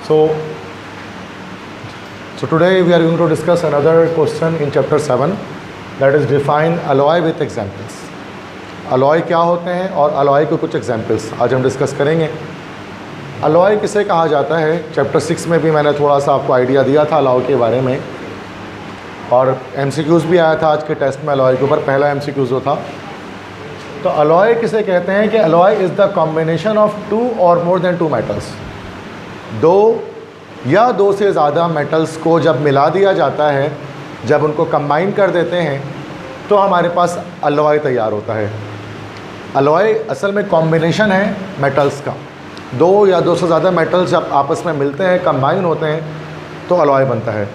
So today we are going to discuss another question in chapter 7, that is define alloy with examples. alloy क्या होते हैं और alloy के कुछ examples आज हम डिस्कस करेंगे। alloy किसे कहा जाता है, चैप्टर 6 में भी मैंने थोड़ा सा आपको आइडिया दिया था alloy के बारे में, और MCQs भी आया था आज के टेस्ट में alloy के ऊपर, पहला MCQ जो था। तो alloy किसे कहते हैं कि alloy is the combination of two और मोर देन टू मेटल्स, दो या दो से ज़्यादा मेटल्स को जब मिला दिया जाता है, जब उनको कंबाइन कर देते हैं तो हमारे पास अलॉय तैयार होता है। अलॉय असल में कॉम्बिनेशन है मेटल्स का, दो या दो से ज़्यादा मेटल्स जब आपस में मिलते हैं, कंबाइन होते हैं तो अलॉय बनता है।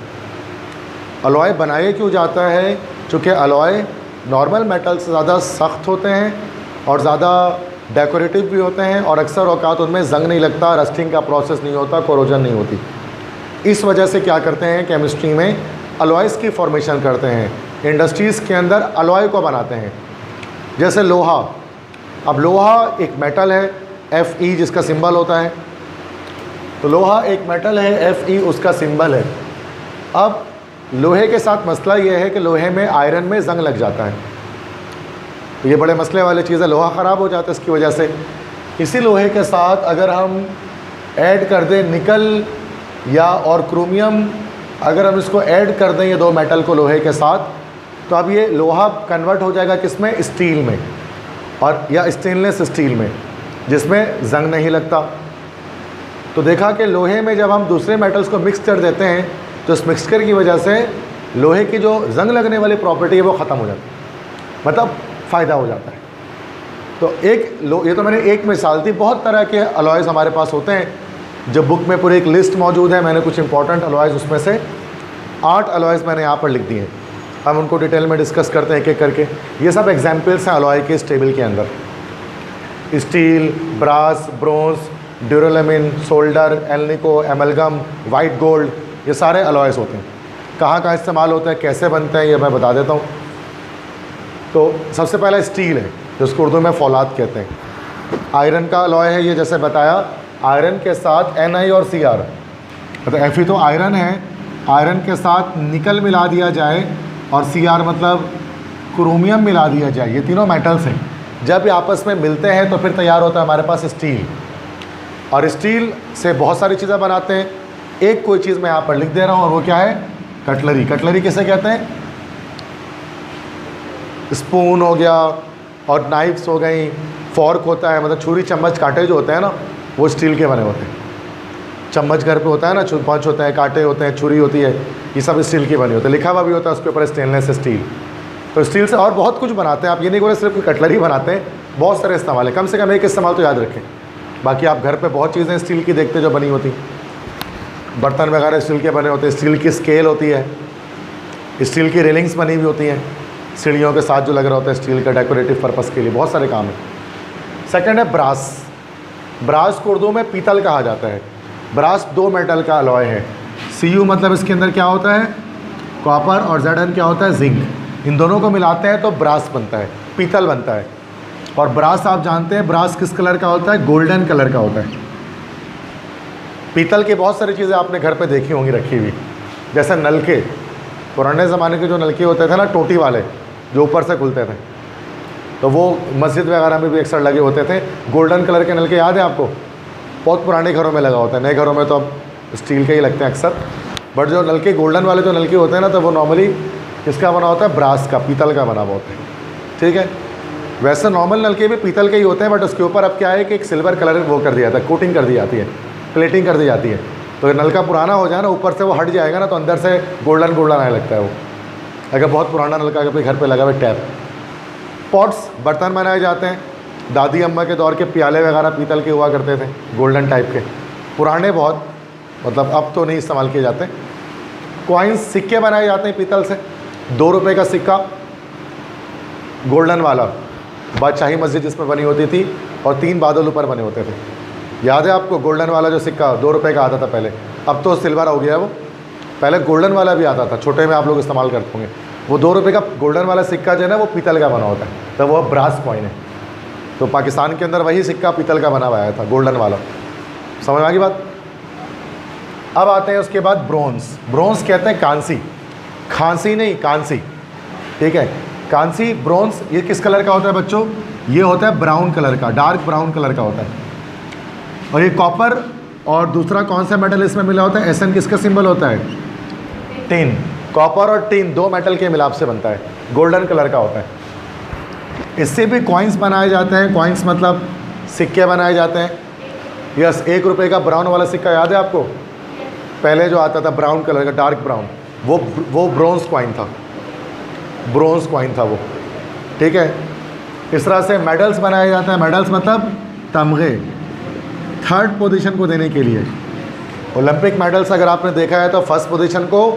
अलॉय बनाया क्यों जाता है? चूँकि अलॉय नॉर्मल मेटल से ज़्यादा सख्त होते हैं और ज़्यादा डेकोरेटिव भी होते हैं, और अक्सर औकात उनमें जंग नहीं लगता, रस्टिंग का प्रोसेस नहीं होता, कोरोजन नहीं होती। इस वजह से क्या करते हैं, केमिस्ट्री में अलॉयज़ की फॉर्मेशन करते हैं, इंडस्ट्रीज़ के अंदर अलॉय को बनाते हैं। जैसे लोहा, अब लोहा एक मेटल है Fe जिसका सिंबल होता है, तो लोहा एक मेटल है, Fe उसका सिंबल है। अब लोहे के साथ मसला ये है कि लोहे में आयरन में जंग लग जाता है, तो ये बड़े मसले वाली चीज़ है, लोहा ख़राब हो जाता है इसकी वजह से। इसी लोहे के साथ अगर हम ऐड कर दें निकल या और क्रोमियम, अगर हम इसको ऐड कर दें ये दो मेटल को लोहे के साथ, तो अब ये लोहा कन्वर्ट हो जाएगा किसमें, स्टील में, और या स्टेनलेस स्टील में जिसमें जंग नहीं लगता। तो देखा कि लोहे में जब हम दूसरे मेटल्स को मिक्स कर देते हैं तो इस मिक्सचर की वजह से लोहे की जो जंग लगने वाली प्रॉपर्टी है वो ख़त्म हो जाती है, मतलब फ़ायदा हो जाता है। तो ये तो मैंने एक मिसाल दी, बहुत तरह के अलॉयज़ हमारे पास होते हैं, जो बुक में पूरी एक लिस्ट मौजूद है। मैंने कुछ इंपॉर्टेंट अलॉयज़ उसमें से 8 अलॉयज़ मैंने यहाँ पर लिख दिए हैं, हम उनको डिटेल में डिस्कस करते हैं एक एक करके। ये सब एग्जाम्पल्स हैं अलॉय के इस टेबल के अंदर। Steel, brass, bronze, duralumin, solder, alnico, amalgam, white gold, ये सारे अलॉयज़ होते हैं। कहाँ कहाँ इस्तेमाल होते हैं, कैसे बनते हैं, ये मैं बता देता हूँ। तो सबसे पहला स्टील है, जिसको उर्दू में फौलाद कहते हैं। आयरन का अलॉय है ये, जैसे बताया, आयरन के साथ Ni और Cr, मतलब Fe तो आयरन है, आयरन के साथ निकल मिला दिया जाए और Cr मतलब क्रोमियम मिला दिया जाए, ये तीनों मेटल्स हैं, जब ये आपस में मिलते हैं तो फिर तैयार होता है हमारे पास स्टील। और स्टील से बहुत सारी चीज़ें बनाते हैं, एक कोई चीज़ मैं यहाँ पर लिख दे रहा हूँ, और वो क्या है, कटलरी। कटलरी किसे कहते हैं? स्पून हो गया और नाइफ्स हो गई, फॉर्क होता है, मतलब छुरी चम्मच कांटे जो होते हैं ना, वो स्टील के बने होते हैं। चम्मच घर पे होता है ना, पंच होते हैं, कांटे होते हैं, छुरी होती है, ये सब स्टील की बनी होती है, लिखा हुआ भी होता है उसके ऊपर स्टेनलेस स्टील। तो स्टील से और बहुत कुछ बनाते हैं, आप ये नहीं बोले सिर्फ कटलरी बनाते हैं, बहुत सारे इस्तेमाल है, कम से कम एक इस्तेमाल तो याद रखें। बाकी आप घर पर बहुत चीज़ें स्टील की देखते जो बनी होती, बर्तन वगैरह स्टील के बने होते हैं, स्टील की स्केल होती है, स्टील की रेलिंग्स बनी हुई होती हैं, सीढ़ियों के साथ जो लग रहा होता है स्टील का, डेकोरेटिव पर्पस के लिए, बहुत सारे काम है। सेकंड है ब्रास। ब्रास को उर्दू में पीतल कहा जाता है। ब्रास दो मेटल का अलॉय है। Cu मतलब इसके अंदर क्या होता है, कॉपर, और Zn क्या होता है, जिंक। इन दोनों को मिलाते हैं तो ब्रास बनता है, पीतल बनता है। और ब्रास आप जानते हैं, ब्रास किस कलर का होता है, गोल्डन कलर का होता है। पीतल की बहुत सारी चीज़ें आपने घर पे देखी होंगी रखी हुई, जैसे नलके, पुराने ज़माने के जो नलके होते थे ना, टोटी वाले, जो ऊपर से खुलते थे, तो वो मस्जिद वगैरह में भी अक्सर लगे होते थे। गोल्डन कलर के नलके याद है आपको? बहुत पुराने घरों में लगा होता है, नए घरों में तो अब स्टील के ही लगते हैं अक्सर, बट जो नलके गोल्डन वाले जो नलके होते हैं ना, तो वो नॉर्मली किसका बना होता है, ब्रास का, पीतल का बना हुआ होता है। ठीक है, वैसे नॉर्मल नलके भी पीतल के ही होते हैं, बट उसके ऊपर अब क्या है कि एक सिल्वर कलर वो कर दिया जाता है, कोटिंग कर दी जाती है, प्लेटिंग कर दी जाती है। तो नलका पुराना हो जाए ना, ऊपर से वो हट जाएगा ना, तो अंदर से गोल्डन गोल्डन आने लगता है वो, अगर बहुत पुराना नलका अगर घर पे लगा हुआ टैप। पॉट्स, बर्तन बनाए जाते हैं, दादी अम्मा के दौर के प्याले वगैरह पीतल के हुआ करते थे, गोल्डन टाइप के, पुराने बहुत, मतलब अब तो नहीं इस्तेमाल किए जाते। कॉइन्स, सिक्के बनाए जाते हैं पीतल से। 2 रुपये का सिक्का गोल्डन वाला, बादशाही मस्जिद जिसमें बनी होती थी, और 3 बादल ऊपर बने होते थे, याद है आपको? गोल्डन वाला जो सिक्का 2 रुपये का आता था पहले, अब तो सिल्वर हो गया वो, पहले गोल्डन वाला भी आता था, छोटे में आप लोग इस्तेमाल करते होंगे। वो 2 रुपये का गोल्डन वाला सिक्का जो है ना, वो पीतल का बना होता है, तो वो ब्रास कॉइन है। तो पाकिस्तान के अंदर वही सिक्का पीतल का बना हुआ आया था, गोल्डन वाला। समझ आ गई बात? अब आते हैं उसके बाद ब्रोंज। ब्रोंज कहते हैं कांसी, खांसी नहीं कांसी, ठीक है। कांसी ब्रोंज ये किस कलर का होता है बच्चों? ये होता है ब्राउन कलर का, डार्क ब्राउन कलर का होता है। और ये कॉपर और दूसरा कौन सा मेटल इसमें मिला होता है? Sn किसका सिंबल होता है? टिन। कॉपर और टिन दो मेटल के मिलाप से बनता है, गोल्डन कलर का होता है। इससे भी कॉइन्स बनाए जाते हैं। कॉइन्स मतलब सिक्के बनाए जाते हैं। यस, 1 रुपये का ब्राउन वाला सिक्का याद है आपको? पहले जो आता था ब्राउन कलर का, डार्क ब्राउन, वो ब्रोंज कॉइन था, ब्रोंज कॉइन था वो, ठीक है। इस तरह से मेडल्स बनाए जाते हैं। मेडल्स मतलब तमगे, थर्ड पोजीशन को देने के लिए। ओलंपिक मेडल्स अगर आपने देखा है तो फर्स्ट पोजीशन को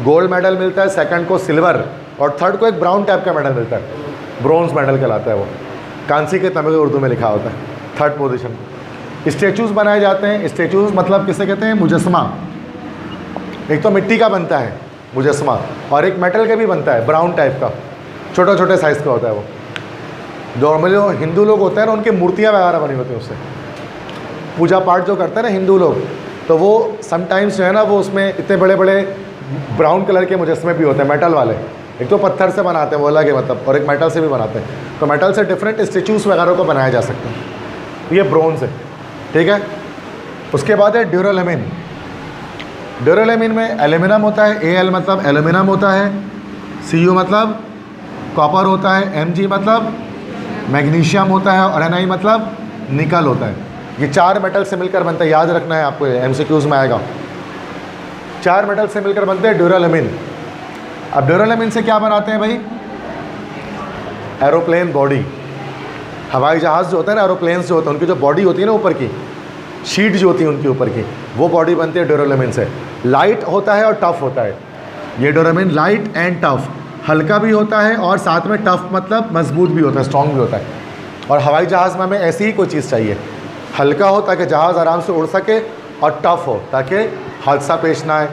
गोल्ड मेडल मिलता है, सेकंड को सिल्वर और थर्ड को एक ब्राउन टाइप का मेडल मिलता है, ब्रोंज मेडल कहलाता है वो। कांसी के तमगे उर्दू में लिखा होता है, थर्ड पोजीशन। स्टेचूज़ बनाए जाते हैं। स्टेचूज़ मतलब किसे कहते हैं? मुजस्समा। एक तो मिट्टी का बनता है मुजस्समा और एक मेटल का भी बनता है, ब्राउन टाइप का, छोटे छोटे साइज़ का होता है वो। नॉर्मली जो हिंदू लोग होते हैं ना, उनकी मूर्तियाँ वगैरह बनी होती हैं उससे, पूजा पाठ जो करते हैं ना हिंदू लोग, तो वो समटाइम्स जो है ना वो उसमें इतने बड़े बड़े ब्राउन कलर के मुजस्समे भी होते हैं, मेटल वाले। एक तो पत्थर से बनाते हैं वो अलग है मतलब, और एक मेटल से भी बनाते हैं। तो मेटल से डिफरेंट स्टेचूज़ वगैरह को बनाया जा सकता है। ये ब्रोंज है, ठीक है। उसके बाद है ड्यूरालेमिन। ड्यूरालेमिन में एल्यूमिनियम होता है, Al मतलब एल्यूमिनियम होता है, Cu मतलब कॉपर होता है, Mg मतलब मैग्नीशियम होता है और Ni मतलब निकल होता है। ये 4 मेटल से मिलकर बनता है, याद रखना है आपको, MCQs में आएगा। 4 मेटल से मिलकर बनते हैं ड्यूरालेमिन। अब ड्यूरालेमिन से क्या बनाते हैं भाई? एरोप्लेन बॉडी, हवाई जहाज़ जो होता है ना, एरोप्लेन्स जो होते हैं, उनकी जो बॉडी होती है ना ऊपर की, शीट जो होती है उनके ऊपर की, वो बॉडी बनती है ड्यूरालेमिन से। लाइट होता है और टफ होता है। ये ड्यूरालेमिन लाइट एंड टफ, हल्का भी होता है और साथ में टफ मतलब मजबूत भी होता है, स्ट्रॉन्ग भी होता है। और हवाई जहाज़ में हमें ऐसी ही कोई चीज़ चाहिए, हल्का हो ताकि जहाज़ आराम से उड़ सके, और टफ हो ताकि हादसा पेश ना आए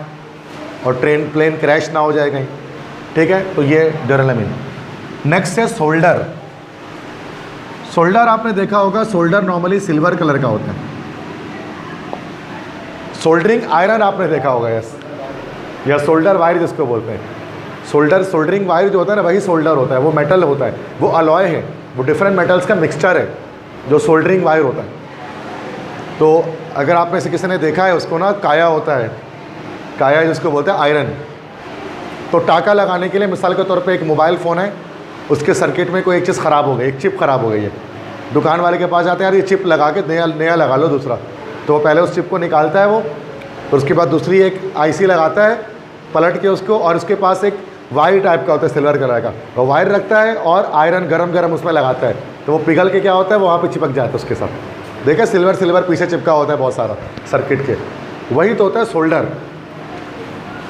और प्लेन क्रैश ना हो जाए कहीं, ठीक है। तो ये ड्यूरालेमिन। नेक्स्ट है सोल्डर। सोल्डर आपने देखा होगा, सोल्डर नॉर्मली सिल्वर कलर का होता है। सोल्डरिंग आयरन आपने देखा होगा, यस, या सोल्डर वायर जिसको बोलते हैं। सोल्डरिंग वायर जो होता है ना, वही सोल्डर होता है, वो मेटल होता है, वो अलॉय है, वो डिफरेंट मेटल्स का मिक्सचर है जो सोल्डरिंग वायर होता है। तो अगर आप में से किसी ने देखा है उसको ना, काया होता है, काया जिसको बोलते हैं आयरन। तो टाका लगाने के लिए मिसाल के तौर पे एक मोबाइल फ़ोन है, उसके सर्किट में कोई एक चीज़ ख़राब हो गई, एक चिप ख़राब हो गई है, दुकान वाले के पास जाते हैं, यार ये चिप लगा के नया लगा लो दूसरा। तो वो पहले उस चिप को निकालता है वो, और उसके बाद दूसरी एक आईसी लगाता है पलट के उसको, और उसके पास एक वायर टाइप का होता है सिल्वर कलर का, वो वायर रखता है और आयरन गरम उसमें लगाता है, तो वो पिघल के क्या होता है, वो वहाँ पे चिपक जाता है उसके साथ। देखा सिल्वर पीछे चिपका होता है बहुत सारा सर्किट के, वही तो होता है सोल्डर।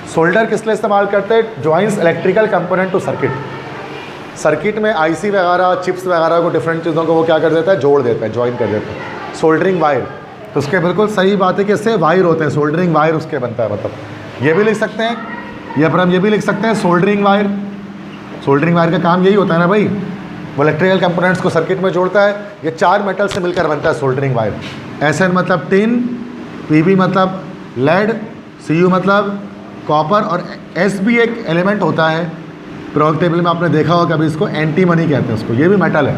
सोल्डर किस लिए इस्तेमाल करते हैं? Joints electrical component to circuit में आईसी वगैरह, चिप्स वगैरह को, डिफरेंट चीज़ों को वो क्या कर देता है, जोड़ देता है, ज्वाइन कर देता है। सोल्डरिंग वायर, तो उसके बिल्कुल सही बात है कि इससे वायर होते हैं, सोल्डरिंग वायर उसके बनता है। मतलब ये भी लिख सकते हैं, या फिर हम ये भी लिख सकते हैं सोल्डरिंग वायर। सोल्डरिंग वायर का काम यही होता है ना भाई, वो इलेक्ट्रिकल कंपोनेंट्स को सर्किट में जोड़ता है। ये 4 मेटल से मिलकर बनता है सोल्डरिंग वायर। Sn मतलब टिन, Pb मतलब लेड, Cu मतलब कॉपर, और S भी एक एलिमेंट होता है, प्रोग टेबल में आपने देखा होगा कभी, इसको एंटीमनी कहते हैं उसको, ये भी मेटल है।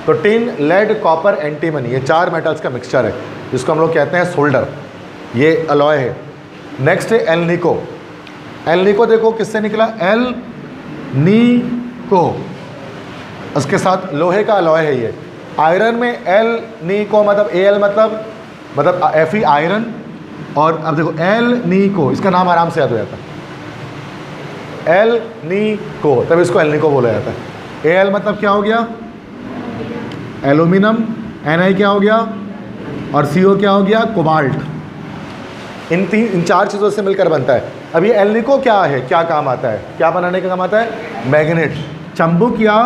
तो टिन, लेड, कॉपर, एंटीमनी, ये 4 मेटल्स का मिक्सचर है जिसको हम लोग कहते हैं सोल्डर। ये अलॉय है। नेक्स्ट है एल-निको। एल-निको देखो किससे निकला, एल-नी-को, उसके साथ लोहे का अलॉय है ये। आयरन में एल-नी-को मतलब Al मतलब Fe आयरन, और अब देखो एल-नी-को, इसका नाम आराम से याद हो जाता है, एल-नी-को, तब इसको एल-निको बोला जाता है। Al मतलब क्या हो गया, एल्यूमिनियम, Ni क्या हो गया, और CO क्या हो गया, कोबाल्ट। इन 4 चीज़ों से मिलकर बनता है। अब ये एल-निको क्या है, क्या काम आता है, क्या बनाने का काम आता है, मैग्नेट, चंबुक या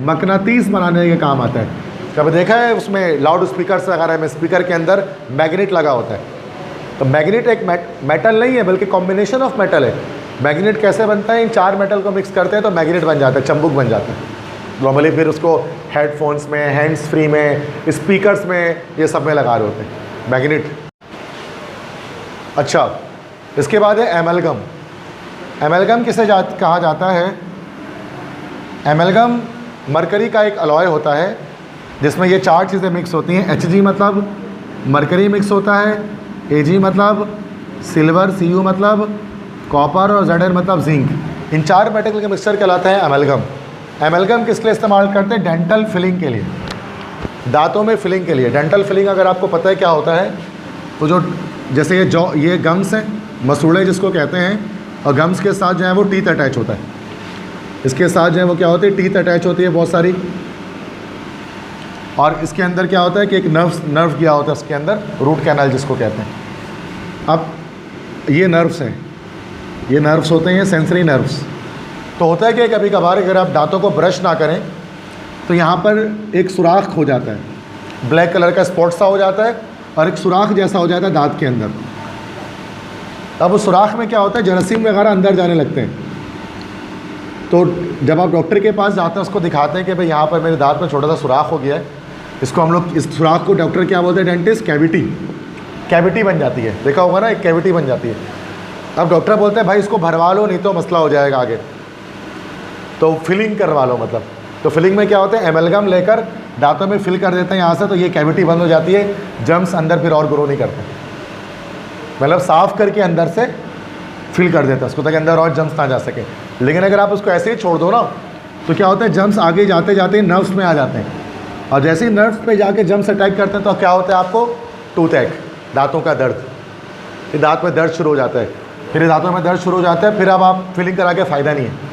मकनातीस बनाने के काम आता है। कभी देखा है उसमें लाउड स्पीकर्स वगैरह में, स्पीकर के अंदर मैग्नेट लगा होता है। तो मैग्नेट एक मेटल नहीं है बल्कि कॉम्बिनेशन ऑफ मेटल है। मैग्नेट कैसे बनता है, इन 4 मेटल को मिक्स करते हैं तो मैग्नेट बन जाता है, चंबुक बन जाता है। नॉर्मली फिर उसको हेडफोन्स में, हैंड्स फ्री में, स्पीकर्स में, ये सब में लगा रहे होते हैं मैग्नेट। अच्छा, इसके बाद है एमलगम। एमलगम किसे कहा जाता है? एमलगम मरकरी का एक अलॉय होता है जिसमें ये 4 चीज़ें मिक्स होती हैं। Hg मतलब मरकरी मिक्स होता है, Ag मतलब सिल्वर, Cu मतलब कॉपर और Zn मतलब जिंक। इन 4 मेटल के मिक्सचर कहलाते हैं एमलगम। एमलगम किस लिए इस्तेमाल करते हैं? डेंटल फिलिंग के लिए, दांतों में फिलिंग के लिए। डेंटल फिलिंग अगर आपको पता है क्या होता है, तो जो जैसे ये गम्स हैं, मसूड़े जिसको कहते हैं, और गम्स के साथ जो है वो टीथ अटैच होता है। इसके साथ जो है वो क्या होती है, टीथ अटैच होती है बहुत सारी। और इसके अंदर क्या होता है कि एक नर्व गया होता है इसके अंदर, रूट कैनाल जिसको कहते हैं। अब ये नर्व्स हैं, ये नर्व्स होते हैं, ये सेंसरी नर्व्स। तो होता है कि कभी कभार अगर आप दांतों को ब्रश ना करें तो यहाँ पर एक सुराख हो जाता है, ब्लैक कलर का स्पॉट सा हो जाता है और एक सुराख जैसा हो जाता है दांत के अंदर। अब उस सुराख में क्या होता है, जरासीम वगैरह अंदर जाने लगते हैं। तो जब आप डॉक्टर के पास जाते हैं, उसको दिखाते हैं कि भाई यहाँ पर मेरे दांत में छोटा सा सुराख हो गया है, इसको हम लोग, इस सुराख को डॉक्टर क्या बोलते हैं, डेंटिस्ट, कैविटी बन जाती है। देखा होगा ना, एक कैविटी बन जाती है। अब डॉक्टर बोलते हैं भाई इसको भरवा लो, नहीं तो मसला हो जाएगा आगे, तो फिलिंग करवा लो। मतलब तो फिलिंग में क्या होता है, एमलगम लेकर दांतों में फिल कर देते हैं यहाँ से, तो ये कैविटी बंद हो जाती है, जम्स अंदर फिर और ग्रो नहीं करते। मतलब साफ़ करके अंदर से फिल कर देता है उसको, ताकि अंदर और जम्स ना जा सके। लेकिन अगर आप उसको ऐसे ही छोड़ दो ना, तो क्या होता है, जम्स आगे जाते जाते नर्व्स में आ जाते हैं, और जैसे ही नर्व्स पे जाके जम्स अटैक करते हैं तो क्या होता है आपको, टूथ एक, दांतों का दर्द। फिर दांत में दर्द शुरू हो जाता है, फिर दांतों में दर्द शुरू हो जाता है, फिर अब आप फिलिंग करा के फ़ायदा नहीं है।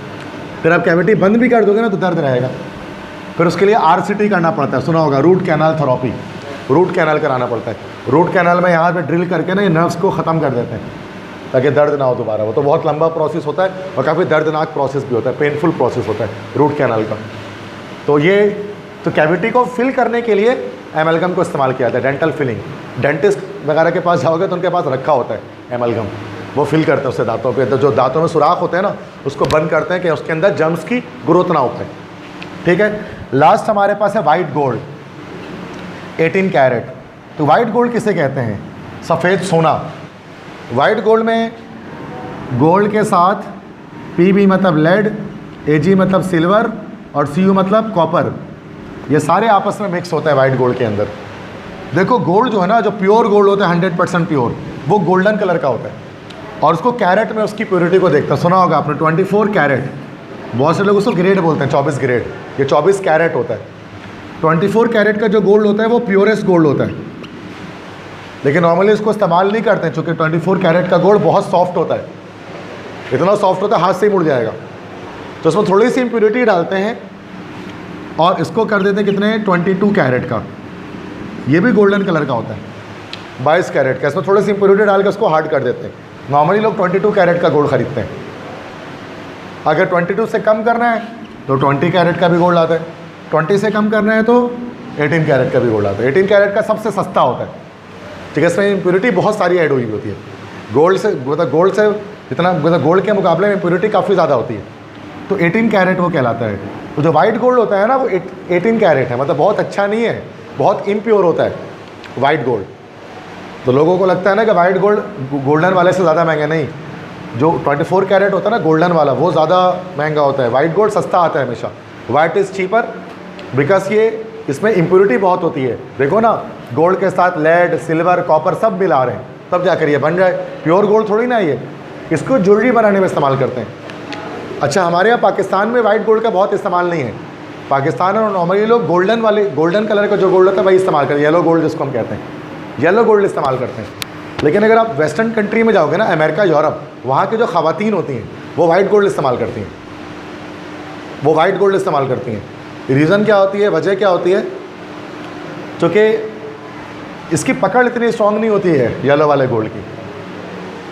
फिर आप कैविटी बंद भी कर दोगे ना तो दर्द रहेगा। फिर उसके लिए RCT करना पड़ता है, सुना होगा, root canal therapy. Root canal कराना पड़ता है। रूट कैनाल में यहाँ पे ड्रिल करके ना ये नर्व्स को ख़त्म कर देते हैं ताकि दर्द ना हो दोबारा। वो तो बहुत लंबा प्रोसेस होता है और काफ़ी दर्दनाक प्रोसेस भी होता है, पेनफुल प्रोसेस होता है रूट कैनाल का। तो कैविटी को फिल करने के लिए एमलगम को इस्तेमाल किया जाता है, डेंटल फिलिंग। डेंटिस्ट वगैरह के पास जाओगे तो उनके पास रखा होता है एमलगम, वो फिल करते हैं उससे दांतों पे। तो जो दांतों में सुराख होते हैं ना, उसको बंद करते हैं कि उसके अंदर जर्म्स की ग्रोथ ना हो पाए। ठीक है, लास्ट हमारे पास है वाइट गोल्ड, 18 कैरेट। तो वाइट गोल्ड किसे कहते हैं? सफ़ेद सोना। वाइट गोल्ड में गोल्ड के साथ Pb मतलब लेड, Ag मतलब सिल्वर और Cu मतलब कॉपर, ये सारे आपस में मिक्स होता है वाइट गोल्ड के अंदर। देखो गोल्ड जो है ना, जो प्योर गोल्ड होता है 100% प्योर, वो गोल्डन कलर का होता है, और उसको कैरेट में उसकी प्योरिटी को देखता है। सुना होगा आपने 24 कैरेट, बहुत से लोग उसको ग्रेड बोलते हैं, 24 ग्रेड। ये 24 कैरेट होता है। 24 कैरेट का जो गोल्ड होता है वो प्योरेस्ट गोल्ड होता है, लेकिन नॉर्मली इसको इस्तेमाल नहीं करते हैं क्योंकि 24 कैरेट का गोल्ड बहुत सॉफ्ट होता है, इतना सॉफ्ट होता है हाथ से ही मुड़ जाएगा। तो उसमें थोड़ी सी इम्प्योरिटी डालते हैं और इसको कर देते हैं कितने, 22 कैरेट का। ये भी गोल्डन कलर का होता है, 22 कैरेट का। इसमें थोड़ी सी इम्प्योरिटी डाल के उसको हार्ड कर देते हैं। नॉर्मली लोग 22 कैरेट का गोल्ड खरीदते हैं। अगर 22 से कम करना है तो 20 कैरेट का भी गोल्ड आता है, 20 से कम करना है तो 18 कैरेट का भी गोल्ड आता है। 18 कैरेट का सबसे सस्ता होता है, ठीक है, इसमें इम्प्योरिटी बहुत सारी ऐड हुई होती है। गोल्ड से जितना गोल्ड के मुकाबले में इम्प्योरिटी काफ़ी ज़्यादा होती है, तो 18 कैरेट वो कहलाता है। तो जो वाइट गोल्ड होता है ना, वो 18 कैरेट है, मतलब बहुत अच्छा नहीं है, बहुत इम्प्योर होता है वाइट गोल्ड। तो लोगों को लगता है ना कि वाइट गोल्ड गोल्डन वाले से ज़्यादा महंगा, नहीं। जो 24 कैरेट होता है ना गोल्डन वाला, वो ज़्यादा महंगा होता है। वाइट गोल्ड सस्ता आता है हमेशा। वाइट इज़ चीपर बिकॉज ये इसमें इम्प्योरिटी बहुत होती है। देखो ना, गोल्ड के साथ लेड, सिल्वर, कॉपर सब मिला रहे हैं, तब जाकर ये बन जाए। प्योर गोल्ड थोड़ी ना ये, इसको ज्वेलरी बनाने में इस्तेमाल करते हैं। अच्छा, हमारे यहाँ पाकिस्तान में वाइट गोल्ड का बहुत इस्तेमाल नहीं है। पाकिस्तान और नॉर्मली लोग गोल्डन कलर का जो गोल्ड होता है वही इस्तेमाल करते हैं, येलो गोल्ड जिसको हम कहते हैं, येलो गोल्ड इस्तेमाल करते हैं। लेकिन अगर आप वेस्टर्न कंट्री में जाओगे ना, अमेरिका, यूरोप, वहाँ की जो ख़वातीन होती हैं वो वाइट गोल्ड इस्तेमाल करती हैं, वो वाइट गोल्ड इस्तेमाल करती हैं। रीज़न क्या होती है, वजह क्या होती है? क्योंकि इसकी पकड़ इतनी स्ट्रॉन्ग नहीं होती है, येलो वाले गोल्ड की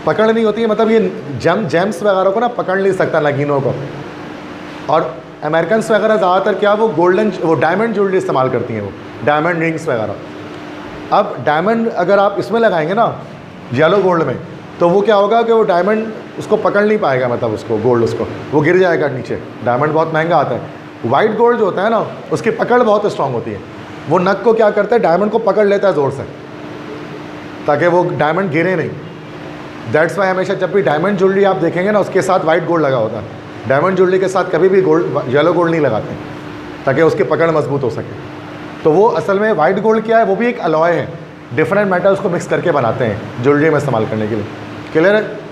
पकड़ नहीं होती है, मतलब ये जेम्स वगैरह को ना पकड़ नहीं सकता, नगीनों को। और अमेरिकन वगैरह ज़्यादातर क्या, वो डायमंड ज्वेलरी इस्तेमाल करती हैं, वो डायमंड रिंग्स वगैरह। अब डायमंड अगर आप इसमें लगाएंगे ना, येलो गोल्ड में, तो वो क्या होगा कि वो डायमंड उसको पकड़ नहीं पाएगा, मतलब उसको गोल्ड उसको वो गिर जाएगा नीचे। डायमंड बहुत महंगा आता है। वाइट गोल्ड जो होता है ना, उसकी पकड़ बहुत स्ट्रांग होती है। वो नक को क्या करता है, डायमंड को पकड़ लेता है ज़ोर से, ताकि वो डायमंड गिरे नहीं। दैट्स वाई हमेशा जब भी डायमंड ज्वेलरी आप देखेंगे ना, उसके साथ वाइट गोल्ड लगा होता है। डायमंड ज्वेलरी के साथ कभी भी गोल्ड, येलो गोल्ड नहीं लगाते ताकि उसकी पकड़ मजबूत हो सके। तो वो असल में वाइट गोल्ड क्या है, वो भी एक अलॉय है, डिफरेंट मेटल्स को मिक्स करके बनाते हैं ज्वेलरी में इस्तेमाल करने के लिए। क्लियर है?